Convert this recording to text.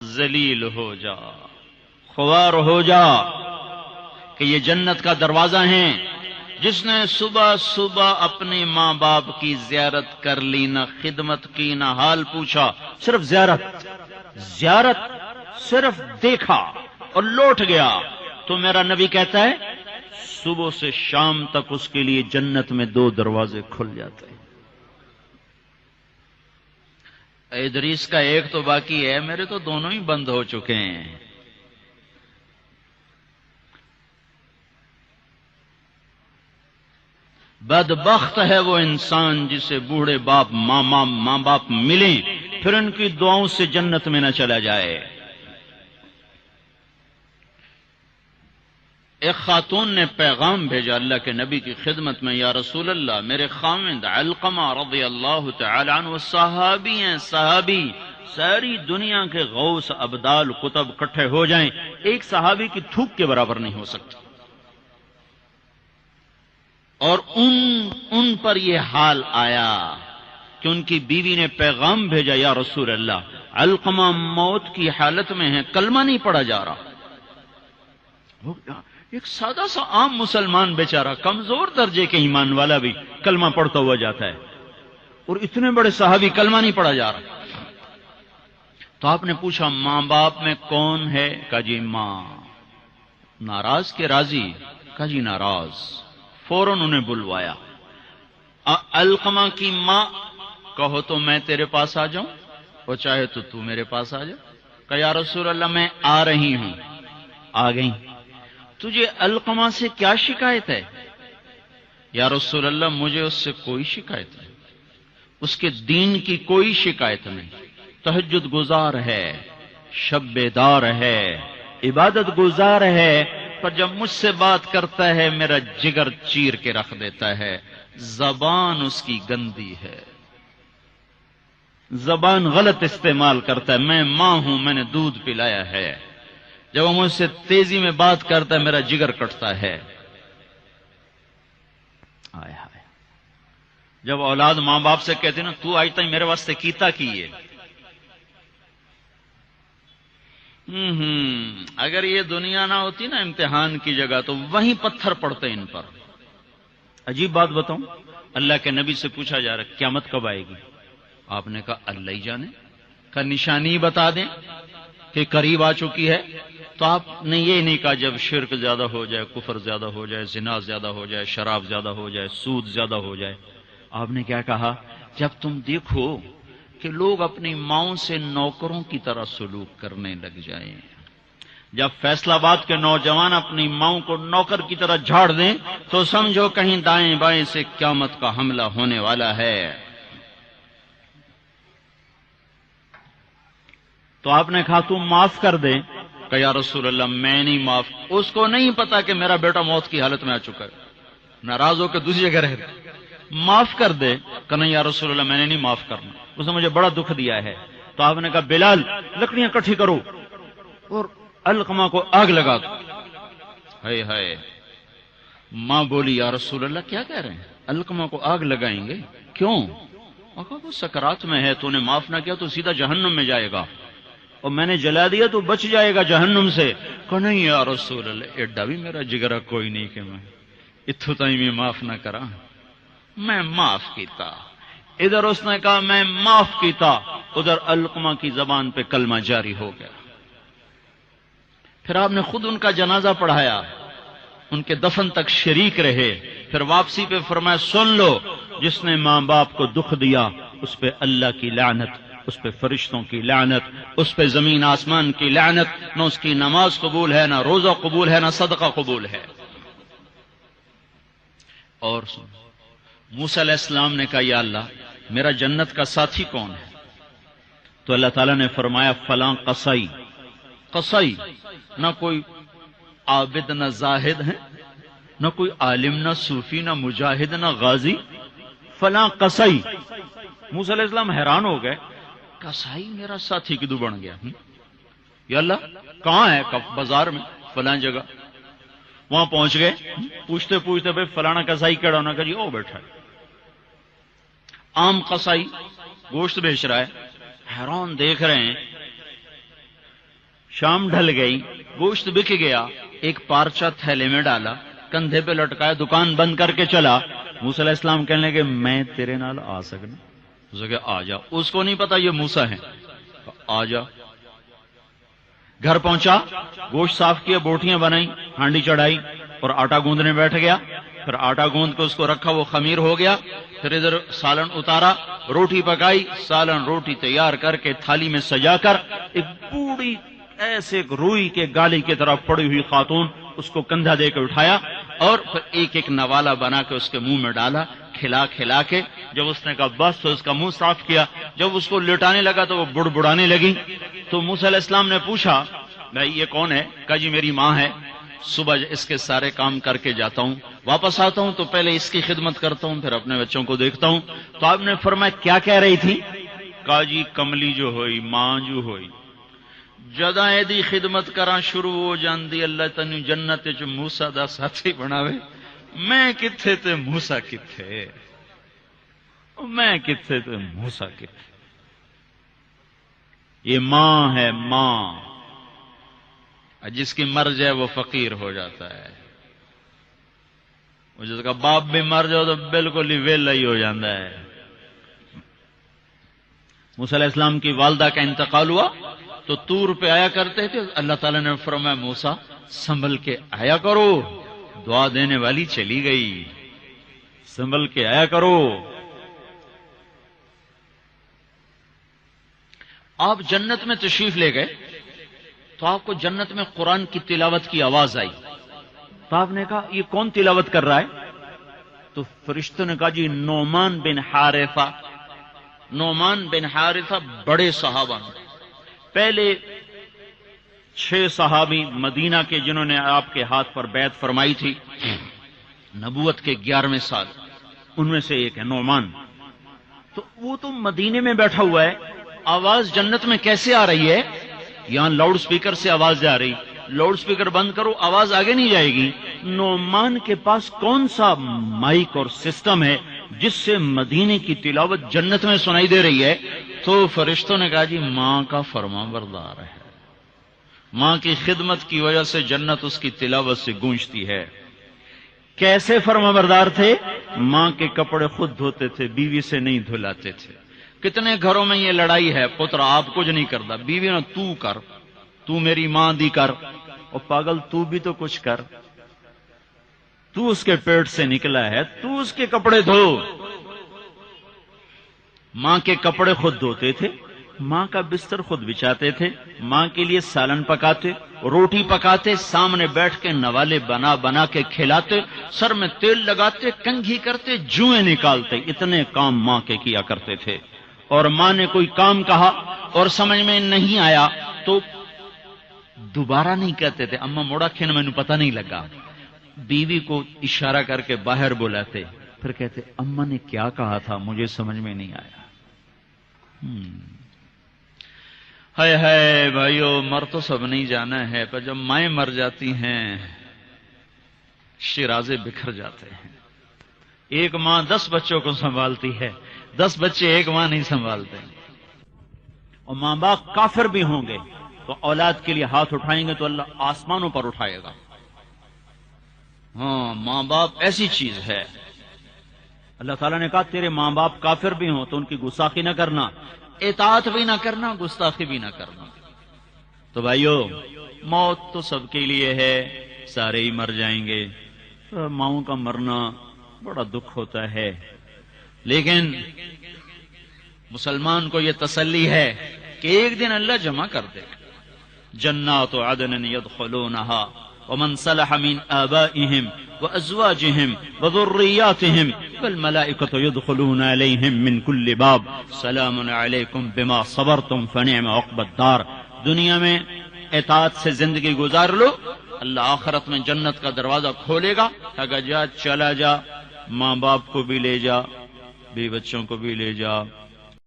ذلیل ہو جا، خوار ہو جا کہ یہ جنت کا دروازہ ہیں۔ جس نے صبح صبح اپنے ماں باپ کی زیارت کر لی، نہ خدمت کی نہ حال پوچھا، صرف زیارت صرف دیکھا اور لوٹ گیا، تو میرا نبی کہتا ہے صبح سے شام تک اس کے لیے جنت میں 2 دروازے کھل جاتے ہیں۔ ادریس کا ایک تو باقی ہے، میرے تو دونوں ہی بند ہو چکے ہیں۔ بدبخت ہے وہ انسان جسے بوڑھے باپ ماں باپ ملیں پھر ان کی دعاؤں سے جنت میں نہ چلا جائے۔ ایک خاتون نے پیغام بھیجا اللہ کے نبی کی خدمت میں، یا رسول اللہ، میرے خاوند علقمہ رضی اللہ تعالی عنہ صحابی ہیں، صحابی، ساری دنیا کے غوث ابدال قطب اکٹھے ہو جائیں، ایک صحابی کی تھوک کے برابر نہیں ہو سکتی۔ اور ان پر یہ حال آیا کہ ان کی بیوی نے پیغام بھیجا، یا رسول اللہ، علقمہ موت کی حالت میں ہیں، کلمہ نہیں پڑھا جا رہا۔ ایک سادہ سا عام مسلمان بیچارہ، کمزور درجے کے ایمان والا بھی کلمہ پڑھتا ہوا جاتا ہے، اور اتنے بڑے صحابی کلمہ نہیں پڑھا جا رہا۔ تو آپ نے پوچھا ماں باپ میں کون ہے؟ کہا جی ماں۔ ناراض کے راضی؟ کہا جی ناراض۔ فوراً انہیں بلوایا۔ علقمہ کی ماں، کہو تو میں تیرے پاس آ جاؤں، اور چاہے تو میرے پاس آ جا۔ کہا یا رسول اللہ میں آ رہی ہوں۔ آ گئی۔ تجھے علقمہ سے کیا شکایت ہے؟ یا رسول اللہ مجھے اس سے کوئی شکایت نہیں، اس کے دین کی کوئی شکایت نہیں، تہجد گزار ہے، شب بیدار ہے، عبادت گزار ہے، پر جب مجھ سے بات کرتا ہے میرا جگر چیر کے رکھ دیتا ہے، زبان اس کی گندی ہے، زبان غلط استعمال کرتا ہے۔ میں ماں ہوں، میں نے دودھ پلایا ہے، جب وہ مجھ سے تیزی میں بات کرتا ہے میرا جگر کٹتا ہے۔ آئے ہائے، جب اولاد ماں باپ سے کہتے نا تو آج تک میرے واسطے کیتا کی ہے، اگر یہ دنیا نہ ہوتی نا امتحان کی جگہ تو وہیں پتھر پڑتے ان پر۔ عجیب بات بتاؤں، اللہ کے نبی سے پوچھا جا رہا قیامت کب آئے گی؟ آپ نے کہا اللہ ہی جانے، کا نشانی بتا دیں کہ قریب آ چکی ہے؟ تو آپ نے یہ نہیں کہا جب شرک زیادہ ہو جائے، کفر زیادہ ہو جائے، زنا زیادہ ہو جائے، شراب زیادہ ہو جائے، سود زیادہ ہو جائے۔ آپ نے کیا کہا؟ جب تم دیکھو کہ لوگ اپنی ماؤں سے نوکروں کی طرح سلوک کرنے لگ جائیں، جب فیصل آباد کے نوجوان اپنی ماؤں کو نوکر کی طرح جھاڑ دیں تو سمجھو کہیں دائیں بائیں سے قیامت کا حملہ ہونے والا ہے۔ تو آپ نے کہا تم معاف کر دے؟ کہ یا رسول اللہ میں نہیں معاف۔ اس کو نہیں پتا کہ میرا بیٹا موت کی حالت میں آ چکا ہے، ناراض ہو کے دوسری جگہ رہ معاف کر دے۔ کہ نہیں یا رسول اللہ میں نے نہیں معاف کرنا، اس نے مجھے بڑا دکھ دیا ہے۔ تو آپ نے کہا بلال لکڑیاں اکٹھی کرو اور علقمہ کو آگ لگا دو۔ ہائے ہائے، ماں بولی یا رسول اللہ کیا کہہ رہے ہیں، علقمہ کو آگ لگائیں گے؟ کیوں؟ وہ سکرات میں ہے، تو نے معاف نہ کیا تو سیدھا جہنم میں جائے گا، اور میں نے جلا دیا تو بچ جائے گا جہنم سے۔ کہ نہیں یا رسول اللہ ایڈا بھی میرا جگرا کوئی نہیں کہ میں اتھو تائیں میں معاف نہ کرا۔ میں معاف کیتا۔ ادھر اس نے کہا میں معاف کیتا، ادھر علقمہ کی زبان پہ کلمہ جاری ہو گیا۔ پھر آپ نے خود ان کا جنازہ پڑھایا، ان کے دفن تک شریک رہے، پھر واپسی پہ فرمایا سن لو، جس نے ماں باپ کو دکھ دیا اس پہ اللہ کی لعنت، اس پہ فرشتوں کی لعنت، اس پہ زمین آسمان کی لعنت، نہ اس کی نماز قبول ہے، نہ روزہ قبول ہے، نہ صدقہ قبول ہے۔ اور موسیٰ علیہ السلام نے کہا یا اللہ میرا جنت کا ساتھی کون ہے؟ تو اللہ تعالیٰ نے فرمایا فلاں قصائی۔ قصائی نہ کوئی عابد نہ زاہد ہے، نہ کوئی عالم نہ صوفی نہ مجاہد نہ غازی، فلاں قصائی۔ موسیٰ علیہ السلام حیران ہو گئے، قصائی میرا ساتھی کدو بن گیا؟ یا اللہ کہاں ہے؟ بازار میں فلاں جگہ۔ وہاں پہنچ گئے، پوچھتے پوچھتے بھائی فلانا قصائی کیڑا ہونا؟ کہ جی او بیٹھا ہے۔ عام قصائی گوشت بیچ رہا ہے، حیران دیکھ رہے ہیں شام ڈھل گئی، گوشت بک گیا، ایک پارچہ تھیلے میں ڈالا، کندھے پہ لٹکایا، دکان بند کر کے چلا۔ موسیٰ علیہ السلام کہنے لگے میں تیرے نال آ سکنا؟ اس نے کہا آ جا۔ اس کو نہیں پتا یہ موسیٰ ہیں، آ جا۔ گھر پہنچا، گوشت صاف کیا، بوٹیاں بنائی، ہانڈی چڑھائی اور آٹا گوندنے بیٹھ گیا۔ پھر آٹا گوند کے اس کو رکھا، وہ خمیر ہو گیا۔ پھر ادھر سالن اتارا، روٹی پکائی، سالن روٹی تیار کر کے تھالی میں سجا کر ایک بوڑھی ایسے ایک روئی کے گالی کی طرف پڑی ہوئی خاتون، اس کو کندھا دے کے اٹھایا اور پھر ایک ایک نوالا بنا کے اس کے منہ میں ڈالا، کھلا کھلا کے۔ جب اس نے کہا بس تو اس کا منہ صاف کیا۔ جب اس کو لٹانے لگا تو وہ بڑبڑانے لگی۔ تو موسیٰ علیہ السلام نے پوچھا بھائی یہ کون ہے؟ کہا جی میری ماں ہے، صبح اس کے سارے کام کر کے جاتا ہوں، واپس آتا ہوں تو پہلے اس کی خدمت کرتا ہوں، پھر اپنے بچوں کو دیکھتا ہوں۔ تو آپ نے فرمایا کیا کہہ رہی تھی؟ کہا جی کملی جو ہوئی، ماں جو ہوئی، جدا ایدی خدمت کراں شروع ہو جاندی، اللہ تینوں جنت وچ موسیٰ دا ساتھی بناوے۔ میں کتھے تے موسیٰ کتھے، میں کتھے تے موسیٰ کتھے۔ یہ ماں ہے، ماں، جس کی مر جائے وہ فقیر ہو جاتا ہے، جس کا باپ بھی مر جاؤ تو بالکل ہی ویلا ہی ہو جاتا ہے۔ موسیٰ علیہ السلام کی والدہ کا انتقال ہوا تو طور پہ آیا کرتے تھے، اللہ تعالیٰ نے فرمایا موسیٰ سنبھل کے آیا کرو، دعا دینے والی چلی گئی، سنبھل کے آیا کرو۔ آپ جنت میں تشریف لے گئے تو آپ کو جنت میں قرآن کی تلاوت کی آواز آئی، تو آپ نے کہا یہ کون تلاوت کر رہا ہے؟ تو فرشتوں نے کہا جی نعمان بن حارثہ۔ نعمان بن حارثہ بڑے صحابہ ہیں، پہلے 6 صحابی مدینہ کے جنہوں نے آپ کے ہاتھ پر بیعت فرمائی تھی نبوت کے 11ویں سال، ان میں سے ایک ہے نعمان۔ تو وہ تو مدینے میں بیٹھا ہوا ہے، آواز جنت میں کیسے آ رہی ہے؟ یہاں لاؤڈ سپیکر سے آواز جا رہی، لاؤڈ سپیکر بند کرو آواز آگے نہیں جائے گی۔ نعمان کے پاس کون سا مائک اور سسٹم ہے جس سے مدینے کی تلاوت جنت میں سنائی دے رہی ہے؟ تو فرشتوں نے کہا جی ماں کا فرما بردار ہے، ماں کی خدمت کی وجہ سے جنت اس کی تلاوت سے گونجتی ہے۔ کیسے فرما بردار تھے؟ ماں کے کپڑے خود دھوتے تھے، بیوی سے نہیں دھلاتے تھے۔ کتنے گھروں میں یہ لڑائی ہے، پتر آپ کچھ نہیں کرتا، بیوی نے تو کر، تو میری ماں دی کر، اور پاگل تو بھی تو کچھ کر، تو اس کے پیٹ سے نکلا ہے، تو اس کے کپڑے دھو۔ ماں کے کپڑے خود دھوتے تھے، ماں کا بستر خود بچھاتے تھے، ماں کے لیے سالن پکاتے، روٹی پکاتے، سامنے بیٹھ کے نوالے بنا بنا کے کھلاتے، سر میں تیل لگاتے، کنگھی کرتے، جوئیں نکالتے، اتنے کام ماں کے کیا کرتے تھے۔ اور ماں نے کوئی کام کہا اور سمجھ میں نہیں آیا تو دوبارہ نہیں کہتے تھے اماں موڑا کھین میں نے پتہ نہیں لگا، بیوی کو اشارہ کر کے باہر بلاتے، پھر کہتے اماں نے کیا کہا تھا مجھے سمجھ میں نہیں آیا۔ ہائے ہائے بھائیو، مر تو سب نہیں جانا ہے، پر جب مائیں مر جاتی ہیں شیرازے بکھر جاتے ہیں۔ ایک ماں 10 بچوں کو سنبھالتی ہے، 10 بچے ایک ماں نہیں سنبھالتے۔ اور ماں باپ کافر بھی ہوں گے تو اولاد کے لیے ہاتھ اٹھائیں گے تو اللہ آسمانوں پر اٹھائے گا۔ ہاں، ماں باپ ایسی چیز ہے۔ اللہ تعالیٰ نے کہا تیرے ماں باپ کافر بھی ہوں تو ان کی گستاخی نہ کرنا، اطاعت بھی نہ کرنا، گستاخی بھی نہ کرنا۔ تو بھائیو، موت تو سب کے لیے ہے، سارے ہی مر جائیں گے۔ ماؤں کا مرنا بڑا دکھ ہوتا ہے، لیکن مسلمان کو یہ تسلی ہے کہ ایک دن اللہ جمع کر دے گا۔ جنات عدن يدخلونها ومن صلح من آبائهم وأزواجهم وذرياتهم والملائكة يدخلون عليهم من كل باب سلام عليكم بما صبرتم فنعم عقبى الدار۔ دنیا میں اطاعت سے زندگی گزار لو، اللہ آخرت میں جنت کا دروازہ کھولے گا، کہا جا چلا جا، ماں باپ کو بھی لے جا، بیوی بچوں کو بھی لے جا،